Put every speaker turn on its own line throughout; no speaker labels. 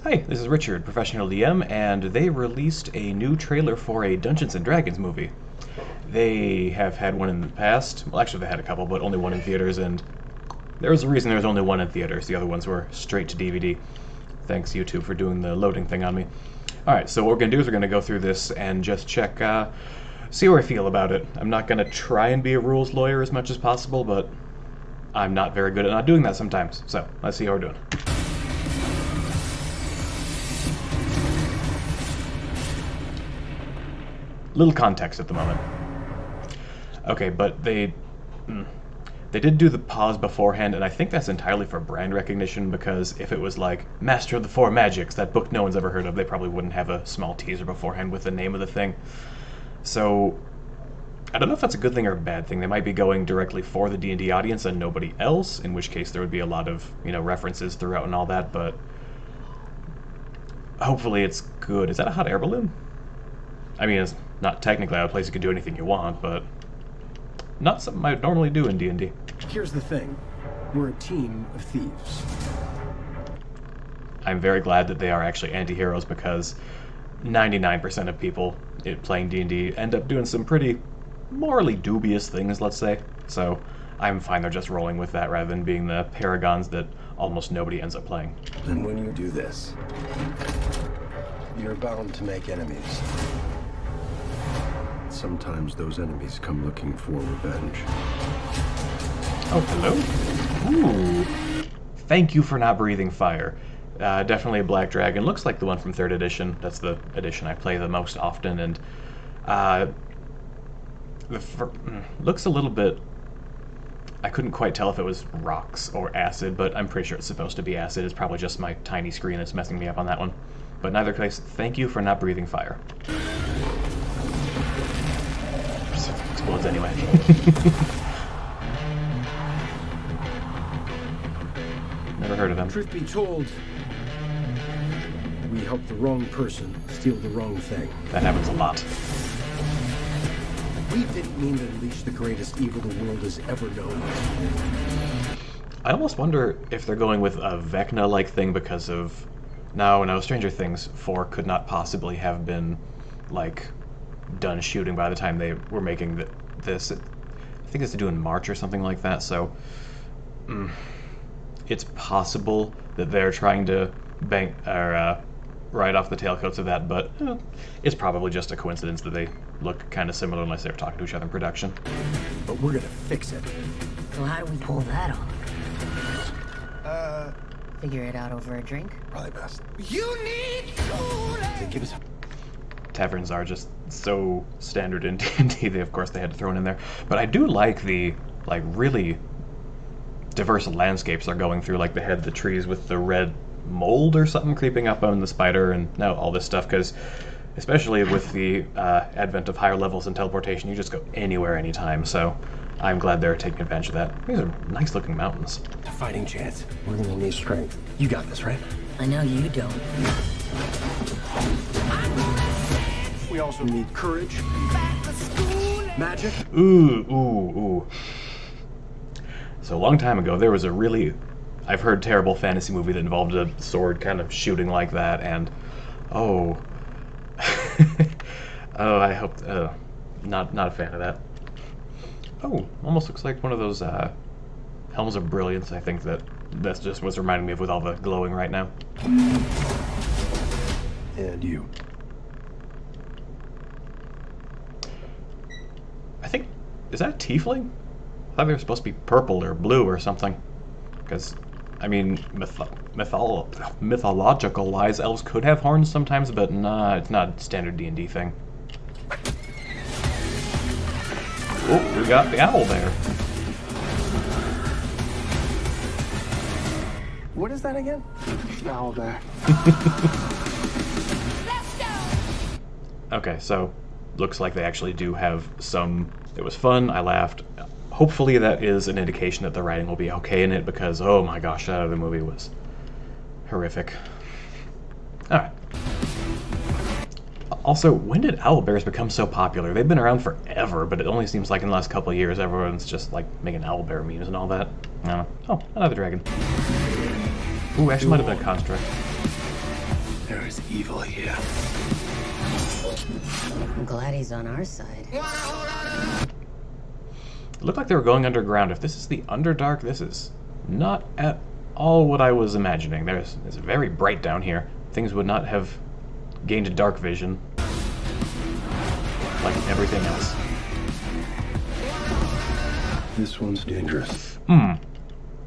Hi, this is Richard, professional DM, and they released a new trailer for a Dungeons and Dragons movie. They have had one in the past. Well, actually, they had a couple, but only one in theaters, and there was a reason there was only one in theaters. The other ones were straight to DVD. Thanks, YouTube, for doing the loading thing on me. Alright, so what we're going to do is we're going to go through this and just check, see how I feel about it. I'm not going to try and be a rules lawyer as much as possible, but I'm not very good at not doing that sometimes. So, let's see how we're doing. Little context at the moment. Okay, but they did do the pause beforehand, and I think that's entirely for brand recognition, because if it was like Master of the Four Magics, that book no one's ever heard of, they probably wouldn't have a small teaser beforehand with the name of the thing. So, I don't know if that's a good thing or a bad thing. They might be going directly for the D&D audience and nobody else, in which case there would be a lot of, references throughout and all that, but hopefully it's good. Is that a hot air balloon? I mean, it's not technically a place you can do anything you want, but not something I would normally do in D&D.
Here's the thing. We're a team of thieves.
I'm very glad that they are actually anti-heroes, because 99% of people playing D&D end up doing some pretty morally dubious things, let's say. So I'm fine they're just rolling with that rather than being the paragons that almost nobody ends up playing.
And when you do this, you're bound to make enemies. Sometimes those enemies come looking for revenge.
Oh, hello? Ooh. Thank you for not breathing fire. Definitely a black dragon. Looks like the one from 3rd edition. That's the edition I play the most often, and looks a little bit... I couldn't quite tell if it was rocks or acid, but I'm pretty sure it's supposed to be acid. It's probably just my tiny screen that's messing me up on that one. But in either case, thank you for not breathing fire. Explodes anyway. Never heard of them.
Truth be told, we helped the wrong person steal the wrong thing.
That happens a lot.
We didn't mean to unleash the greatest evil the world has ever known.
I almost wonder if they're going with a Vecna-like thing because of... No, Stranger Things 4 could not possibly have been, done shooting by the time they were making this. I think it's due in March or something like that, so... it's possible that they're trying to ride off the tailcoats of that, but it's probably just a coincidence that they look kind of similar unless they were talking to each other in production.
But we're gonna fix it.
So how do we pull that off? Figure it out over a drink?
Probably best.
You need to
Give us...
Taverns are just so standard in D&D, of course they had to throw it in there. But I do like the, really diverse landscapes they're going through, like the head of the trees with the red mold or something creeping up on the spider and now all this stuff, because especially with the advent of higher levels in teleportation, you just go anywhere, anytime, so I'm glad they're taking advantage of that. These are nice looking mountains.
A fighting chance. We're gonna need strength. You got this, right?
I know you don't.
We also need courage. Magic.
Ooh. So a long time ago, there was a really, I've heard, terrible fantasy movie that involved a sword kind of shooting like that, and oh, I hope, not a fan of that. Oh, almost looks like one of those Helms of Brilliance. I think that's just what's reminding me of with all the glowing right now.
And you.
I think, is that a tiefling? I thought they were supposed to be purple or blue or something. Because, I mean, mythological-wise, elves could have horns sometimes, but nah, it's not a standard D&D thing. Oh, we got the owl there.
What is that again? The owl there.
Okay, so looks like they actually do have some... It was fun, I laughed. Hopefully that is an indication that the writing will be okay in it, because, oh my gosh, that other movie was horrific. Alright. Also, when did owlbears become so popular? They've been around forever, but it only seems like in the last couple of years everyone's just making owlbear memes and all that. I don't know. Oh, another dragon. Ooh, actually might have been a construct.
There is evil here.
I'm glad he's on our side.
It looked like they were going underground. If this is the Underdark, this is not at all what I was imagining. It's very bright down here. Things would not have gained dark vision like everything else.
This one's dangerous.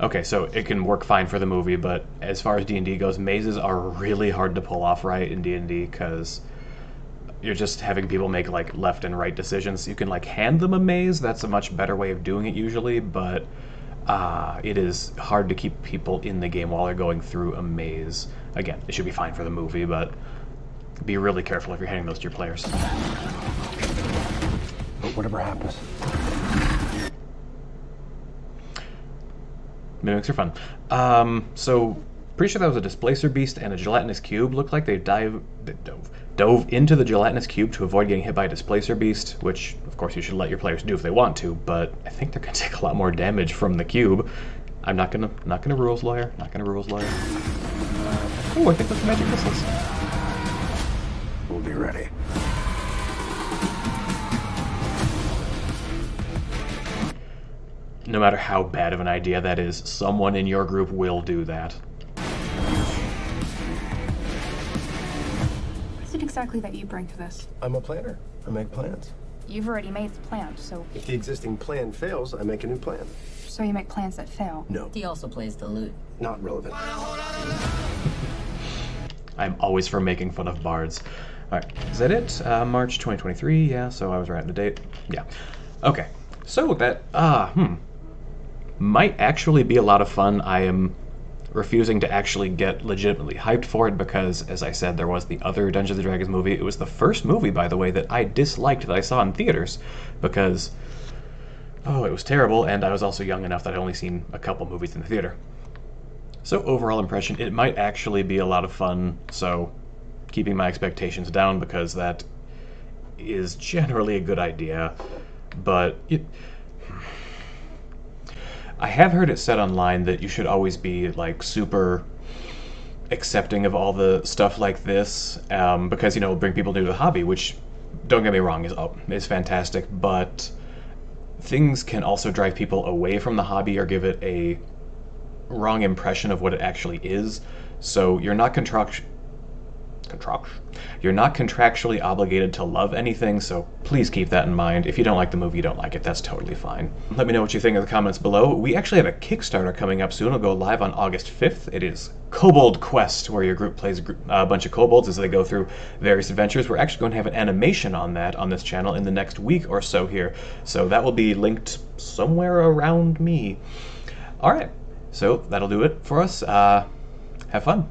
Okay, so it can work fine for the movie, but as far as D&D goes, mazes are really hard to pull off right in D&D because you're just having people make like left and right decisions. You can like hand them a maze. That's a much better way of doing it usually, but it is hard to keep people in the game while they're going through a maze. Again, it should be fine for the movie, but be really careful if you're handing those to your players.
But whatever happens,
mimics are fun. So pretty sure that was a displacer beast and a gelatinous cube. Looked like they dove into the gelatinous cube to avoid getting hit by a displacer beast, which of course you should let your players do if they want to, but I think they're gonna take a lot more damage from the cube. I'm not gonna rules lawyer. Oh, I think that's magic missiles.
we'll be ready.
No matter how bad of an idea that is, someone in your group will do that.
What is it exactly that you bring to this?
I'm a planner. I make plans.
You've already made the plan, so
If the existing plan fails, I make a new plan.
you make plans that fail.
No,
He also plays the lute.
not relevant.
I'm always for making fun of bards. Alright, is that it? March 2023, yeah, so I was right on the date. Yeah. Okay, so that, might actually be a lot of fun. I am refusing to actually get legitimately hyped for it because, as I said, there was the other Dungeons & Dragons movie. It was the first movie, by the way, that I disliked that I saw in theaters because, it was terrible, and I was also young enough that I'd only seen a couple movies in the theater. So overall impression, it might actually be a lot of fun, so keeping my expectations down because that is generally a good idea, but I have heard it said online that you should always be like super accepting of all the stuff like this because it'll bring people new to the hobby, which, don't get me wrong, is fantastic, but things can also drive people away from the hobby or give it a wrong impression of what it actually is. So you're not contractually obligated to love anything, so please keep that in mind. If you don't like the movie, you don't like it, that's totally fine. Let me know what you think in the comments below. We actually have a Kickstarter coming up soon. It'll go live on August 5th. It is Kobold Quest, where your group plays a bunch of kobolds as they go through various adventures. We're actually going to have an animation on that on this channel in the next week or so here, so that will be linked somewhere around me. Alright, so that'll do it for us. Have fun.